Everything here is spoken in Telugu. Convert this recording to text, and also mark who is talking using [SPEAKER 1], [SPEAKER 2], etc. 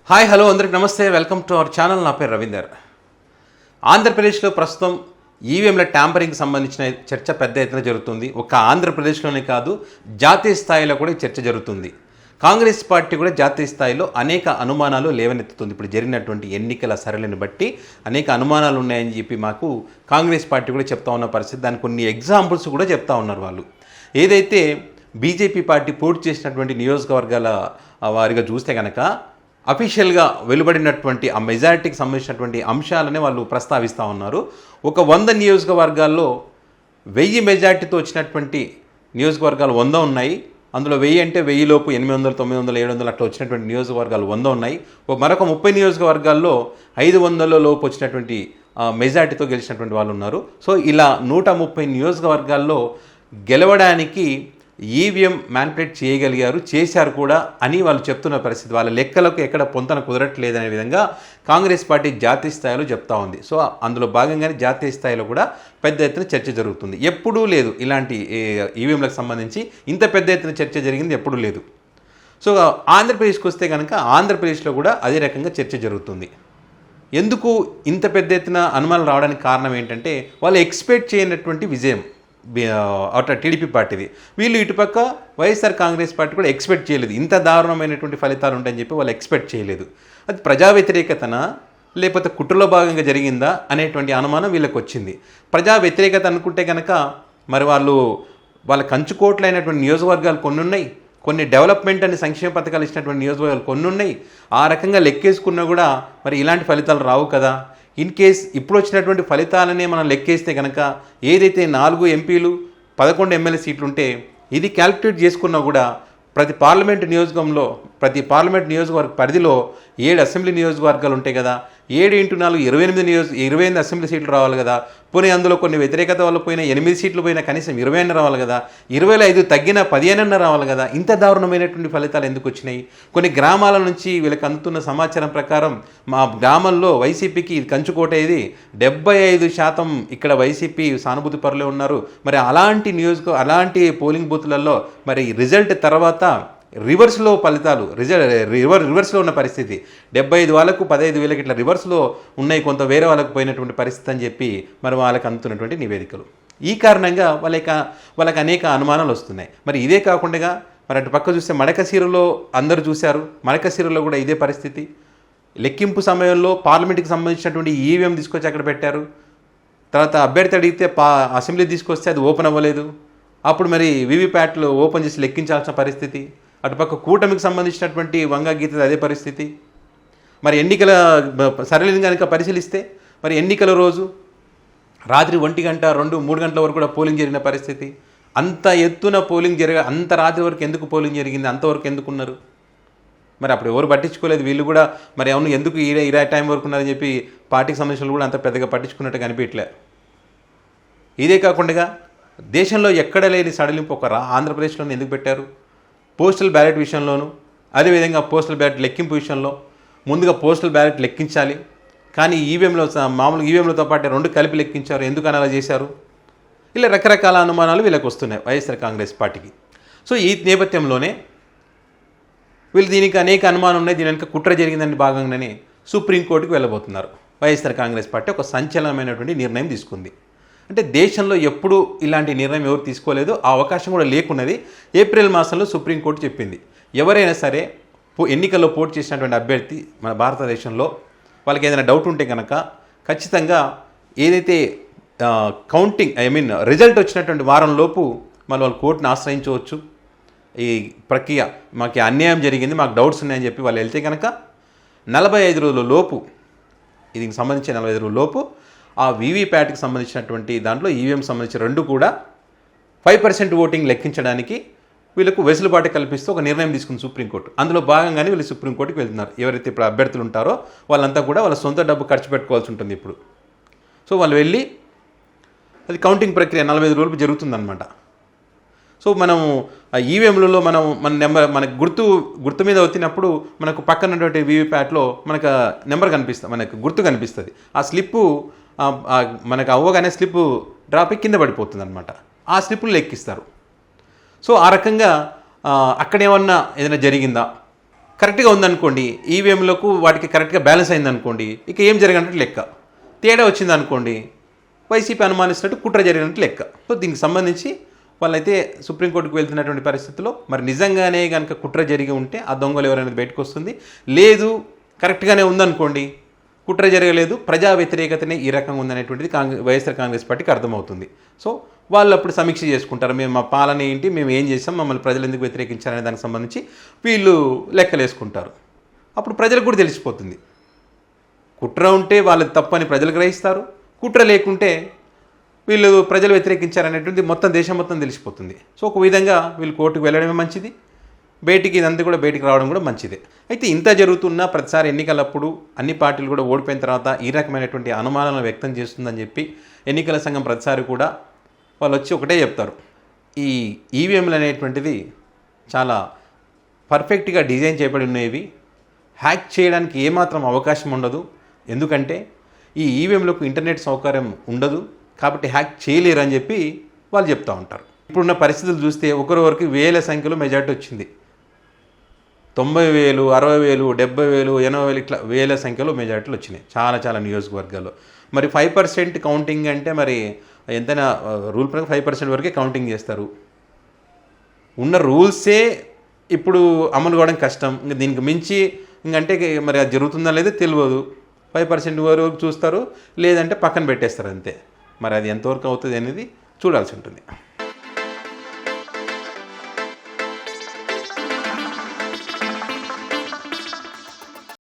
[SPEAKER 1] హాయ్ హలో అందరికి నమస్తే, వెల్కమ్ టు అవర్ ఛానల్. నా పేరు రవీందర్. ఆంధ్రప్రదేశ్లో ప్రస్తుతం ఈవీఎంల ట్యాంపరింగ్కి సంబంధించిన చర్చ పెద్ద ఎత్తున జరుగుతుంది. ఒక్క ఆంధ్రప్రదేశ్లోనే కాదు, జాతీయ స్థాయిలో కూడా చర్చ జరుగుతుంది. కాంగ్రెస్ పార్టీ కూడా జాతీయ స్థాయిలో అనేక అనుమానాలు లేవనెత్తుతుంది. ఇప్పుడు జరిగినటువంటి ఎన్నికల సరళిని బట్టి అనేక అనుమానాలు ఉన్నాయని చెప్పి మాకు కాంగ్రెస్ పార్టీ కూడా చెప్తా ఉన్న పరిస్థితి. దానికి కొన్ని ఎగ్జాంపుల్స్ కూడా చెప్తా ఉన్నారు వాళ్ళు. ఏదైతే బీజేపీ పార్టీ పోటీ చేసినటువంటి నియోజకవర్గాల వారిగా చూస్తే కనుక అఫీషియల్గా వెలువడినటువంటి ఆ మెజారిటీకి సంబంధించినటువంటి అంశాలనే వాళ్ళు ప్రస్తావిస్తూ ఉన్నారు. ఒక 100 నియోజకవర్గాల్లో 1000 మెజారిటీతో వచ్చినటువంటి నియోజకవర్గాలు 100 ఉన్నాయి. అందులో 1000 అంటే 1000 లోపు 800, 900, 700 అట్లా వచ్చినటువంటి నియోజకవర్గాలు 100 ఉన్నాయి. మరొక 30 నియోజకవర్గాల్లో 500 లోపు వచ్చినటువంటి మెజారిటీతో గెలిచినటువంటి వాళ్ళు ఉన్నారు. సో ఇలా 130 నియోజకవర్గాల్లో గెలవడానికి ఈవీఎం మ్యానిపులేట్ చేయగలిగారు, చేశారు కూడా అని వాళ్ళు చెప్తున్న పరిస్థితి. వాళ్ళ లెక్కలకు ఎక్కడ పొంతన కుదరట్లేదనే విధంగా కాంగ్రెస్ పార్టీ జాతీయ స్థాయిలో చెప్తా ఉంది. సో అందులో భాగంగానే జాతీయ స్థాయిలో కూడా పెద్ద ఎత్తున చర్చ జరుగుతుంది. ఎప్పుడూ లేదు ఇలాంటి ఈవీఎంలకు సంబంధించి ఇంత పెద్ద ఎత్తున చర్చ జరిగింది ఎప్పుడూ లేదు. సో ఆంధ్రప్రదేశ్కి వస్తే కనుక ఆంధ్రప్రదేశ్లో కూడా అదే రకంగా చర్చ జరుగుతుంది. ఎందుకు ఇంత పెద్ద ఎత్తున అనుమానాలు రావడానికి కారణం ఏంటంటే వాళ్ళు ఎక్స్పెక్ట్ చేయనటువంటి విజయం అట్లా టీడీపీ పార్టీది. వీళ్ళు ఇటుపక్క వైఎస్ఆర్ కాంగ్రెస్ పార్టీ కూడా ఎక్స్పెక్ట్ చేయలేదు. ఇంత దారుణమైనటువంటి ఫలితాలు ఉంటాయని చెప్పి వాళ్ళు ఎక్స్పెక్ట్ చేయలేదు. అది ప్రజా వ్యతిరేకతనా లేకపోతే కుట్రలో భాగంగా జరిగిందా అనేటువంటి అనుమానం వీళ్ళకి వచ్చింది. ప్రజా వ్యతిరేకత అనుకుంటే కనుక మరి వాళ్ళ కంచుకోట్లైనటువంటి నియోజకవర్గాలు కొన్ని ఉన్నాయి, కొన్ని డెవలప్మెంట్ అని సంక్షేమ పథకాలు ఇచ్చినటువంటి నియోజకవర్గాలు కొన్ని ఉన్నాయి. ఆ రకంగా లెక్కేసుకున్నా కూడా మరి ఇలాంటి ఫలితాలు రావు కదా. ఇన్ కేస్ ఇప్పుడు వచ్చినటువంటి ఫలితాలనే మనం లెక్కేస్తే కనుక ఏదైతే 4 ఎంపీలు 11 ఎమ్మెల్యే సీట్లు ఉంటే ఇది క్యాలిక్యులేట్ చేసుకున్నా కూడా ప్రతి పార్లమెంటు నియోజకవర్గ పరిధిలో 7 అసెంబ్లీ నియోజకవర్గాలు ఉంటాయి కదా. 7 × 4 28 అసెంబ్లీ సీట్లు రావాలి కదా. పోనీ అందులో కొన్ని వ్యతిరేకత వల్ల పోయినా 8 సీట్లు పోయినా కనీసం 20 రావాలి కదా. 25 తగ్గిన 15 రావాలి కదా. ఇంత దారుణమైనటువంటి ఫలితాలు ఎందుకు వచ్చినాయి? కొన్ని గ్రామాల నుంచి వీళ్ళకి అందుతున్న సమాచారం ప్రకారం మా గ్రామంలో వైసీపీకి ఇది కంచుకోట, ఇది 75% ఇక్కడ వైసీపీ సానుభూతి పరులే ఉన్నారు. మరి అలాంటి పోలింగ్ బూత్లలో మరి రిజల్ట్ తర్వాత రివర్స్లో ఫలితాలు రివర్స్లో ఉన్న పరిస్థితి. 75 వాళ్ళకు 15,000 ఇట్లా రివర్స్లో ఉన్నాయి, కొంత వేరే వాళ్ళకు పోయినటువంటి పరిస్థితి అని చెప్పి మరి వాళ్ళకి అందుతున్నటువంటి నివేదికలు. ఈ కారణంగా వాళ్ళకి అనేక అనుమానాలు వస్తున్నాయి. మరి ఇదే కాకుండా మరి అటు పక్క చూస్తే మడకశిరలో అందరూ చూశారు. మడకశిరలో కూడా ఇదే పరిస్థితి. లెక్కింపు సమయంలో పార్లమెంట్కి సంబంధించినటువంటి ఈవీఎం తీసుకొచ్చి అక్కడ పెట్టారు. తర్వాత అభ్యర్థి అడిగితే అసెంబ్లీ తీసుకొస్తే అది ఓపెన్ అవ్వలేదు. అప్పుడు మరి వీవీప్యాట్లు ఓపెన్ చేసి లెక్కించాల్సిన పరిస్థితి. అటుపక్క కూటమికి సంబంధించినటువంటి వంగా గీత అదే పరిస్థితి. మరి ఎన్నికల సరళిని కనుక పరిశీలిస్తే మరి ఎన్నికల రోజు రాత్రి 1 గంట 2, 3 గంటల వరకు కూడా పోలింగ్ జరిగిన పరిస్థితి. అంత ఎత్తున పోలింగ్ అంత రాత్రి వరకు ఎందుకు పోలింగ్ జరిగింది, అంతవరకు ఎందుకున్నారు? మరి అప్పుడు ఎవరు పట్టించుకోలేదు. వీళ్ళు కూడా మరి అవును ఎందుకు ఈ టైం వరకు ఉన్నారని చెప్పి పార్టీకి సంబంధించిన కూడా అంత పెద్దగా పట్టించుకున్నట్టు కనిపించలే. ఇదే కాకుండా దేశంలో ఎక్కడ లేని సడలింపు ఆంధ్రప్రదేశ్లోనే ఎందుకు పెట్టారు? పోస్టల్ బ్యాలెట్ విషయంలోనూ అదేవిధంగా పోస్టల్ బ్యాలెట్ లెక్కింపు విషయంలో ముందుగా పోస్టల్ బ్యాలెట్ లెక్కించాలి, కానీ మామూలు ఈవీఎంలతో పాటు 2 కలిపి లెక్కించారు. ఎందుకు అలా చేశారు? ఇలా రకరకాల అనుమానాలు వీళ్ళకి వస్తున్నాయి వైఎస్ఆర్ కాంగ్రెస్ పార్టీకి. సో ఈ నేపథ్యంలోనే వీళ్ళు దీనికి అనేక అనుమానం ఉన్నాయి. దీని వెనుక కుట్ర జరిగిందని భాగంగానే సుప్రీంకోర్టుకు వెళ్ళబోతున్నారు. వైఎస్ఆర్ కాంగ్రెస్ పార్టీ ఒక సంచలనమైనటువంటి నిర్ణయం తీసుకుంది. అంటే దేశంలో ఎప్పుడు ఇలాంటి నిర్ణయం ఎవరు తీసుకోలేదు, ఆ అవకాశం కూడా లేకున్నది. ఏప్రిల్ మాసంలో సుప్రీంకోర్టు చెప్పింది ఎవరైనా సరే ఎన్నికల్లో పోటీ చేసినటువంటి అభ్యర్థి మన భారతదేశంలో వాళ్ళకి ఏదైనా డౌట్ ఉంటే కనుక ఖచ్చితంగా ఏదైతే రిజల్ట్ వచ్చినటువంటి వారంలోపు వాళ్ళు కోర్టును ఆశ్రయించవచ్చు. ఈ ప్రక్రియ మాకు అన్యాయం జరిగింది, మాకు డౌట్స్ ఉన్నాయని చెప్పి వాళ్ళు వెళ్తే కనుక 45 రోజుల లోపు, దీనికి సంబంధించి 45 రోజుల లోపు ఆ వీవీప్యాట్కి సంబంధించినటువంటి దాంట్లో ఈవీఎం సంబంధించి 2 కూడా 5% ఓటింగ్ లెక్కించడానికి వీళ్ళకు వెసులుబాటు కల్పిస్తూ ఒక నిర్ణయం తీసుకుంది సుప్రీంకోర్టు. అందులో భాగంగానే వీళ్ళు సుప్రీంకోర్టుకి వెళ్తున్నారు. ఎవరైతే ఇప్పుడు అభ్యర్థులు ఉంటారో వాళ్ళంతా కూడా వాళ్ళ సొంత డబ్బు ఖర్చు పెట్టుకోవాల్సి ఉంటుంది ఇప్పుడు. సో వాళ్ళు వెళ్ళి అది కౌంటింగ్ ప్రక్రియ 45 రోజులు జరుగుతుందన్నమాట. సో మనం ఈవీఎంలలో మన నెంబర్ మనకు గుర్తు మీద వచ్చినప్పుడు మనకు పక్కనటువంటి వీవీప్యాట్లో మనకు నెంబర్ కనిపిస్తుంది, మనకు గుర్తు కనిపిస్తుంది. ఆ స్లిప్పు మనకు అవ్వగానే స్లిప్ డ్రాప్ కింద పడిపోతుంది అనమాట. ఆ స్లిప్పులు లెక్కిస్తారు. సో ఆ రకంగా అక్కడ ఏదైనా జరిగిందా, కరెక్ట్గా ఉందనుకోండి, ఈవీఎంలకు వాటికి కరెక్ట్గా బ్యాలెన్స్ అయిందనుకోండి, ఇక ఏం జరిగినట్టు లెక్క. తేడా వచ్చిందనుకోండి, వైసీపీ అనుమానిస్తున్నట్టు కుట్ర జరిగినట్టు లెక్క. సో దీనికి సంబంధించి వాళ్ళైతే సుప్రీంకోర్టుకు వెళ్తున్నటువంటి పరిస్థితుల్లో మరి నిజంగానే కనుక కుట్ర జరిగి ఉంటే ఆ దొంగలు ఎవరనేది బయటకు వస్తుంది. లేదు కరెక్ట్గానే ఉందనుకోండి, కుట్ర జరగలేదు, ప్రజా వ్యతిరేకతనే ఈ రకంగా ఉందనేటువంటిది వైఎస్ఆర్ కాంగ్రెస్ పార్టీకి అర్థమవుతుంది. సో వాళ్ళు అప్పుడు సమీక్ష చేసుకుంటారు, మేము మా పాలన ఏంటి, మేము ఏం చేసాం, మమ్మల్ని ప్రజలు ఎందుకు వ్యతిరేకించారనే దానికి సంబంధించి వీళ్ళు లెక్కలు వేసుకుంటారు. అప్పుడు ప్రజలకు కూడా తెలిసిపోతుంది. కుట్ర ఉంటే వాళ్ళది తప్పని ప్రజలు గ్రహిస్తారు, కుట్ర లేకుంటే వీళ్ళు ప్రజలు వ్యతిరేకించారనేటువంటి మొత్తం దేశం మొత్తం తెలిసిపోతుంది. సో ఒక విధంగా వీళ్ళు కోర్టుకు వెళ్ళడమే మంచిది, ఇదంతా కూడా బయటికి రావడం కూడా మంచిదే. అయితే ఇంత జరుగుతున్న ప్రతిసారి ఎన్నికలప్పుడు అన్ని పార్టీలు కూడా ఓడిపోయిన తర్వాత ఈ రకమైనటువంటి అనుమానాలను వ్యక్తం చేస్తుందని చెప్పి ఎన్నికల సంఘం ప్రతిసారి కూడా వాళ్ళు వచ్చి ఒకటే చెప్తారు, ఈ ఈవీఎంలు అనేటువంటిది చాలా పర్ఫెక్ట్గా డిజైన్ చేయబడి ఉన్నవి, హ్యాక్ చేయడానికి ఏమాత్రం అవకాశం ఉండదు. ఎందుకంటే ఈ ఈవీఎంలకు ఇంటర్నెట్ సౌకర్యం ఉండదు, కాబట్టి హ్యాక్ చేయలేరు అని చెప్పి వాళ్ళు చెప్తూ ఉంటారు. ఇప్పుడున్న పరిస్థితులు చూస్తే ఒకరికి వేల సంఖ్యలో మెజార్టీ వచ్చింది. 90,000, 60,000, 70,000, 80,000 ఇట్లా వేల సంఖ్యలో మెజార్టీలు వచ్చినాయి చాలా నియోజకవర్గాల్లో. మరి 5% కౌంటింగ్ అంటే మరి ఎంతైనా రూల్ ప్రకారం 5% వరకే కౌంటింగ్ చేస్తారు. ఉన్న రూల్సే ఇప్పుడు అమలు కావడం కష్టం, ఇంకా దీనికి మించి ఇంకంటే మరి అది జరుగుతుందా లేదో తెలియదు. 5% వరకు చూస్తారు, లేదంటే పక్కన పెట్టేస్తారు అంతే. మరి అది ఎంతవరకు అవుతుంది అనేది చూడాల్సి ఉంటుంది.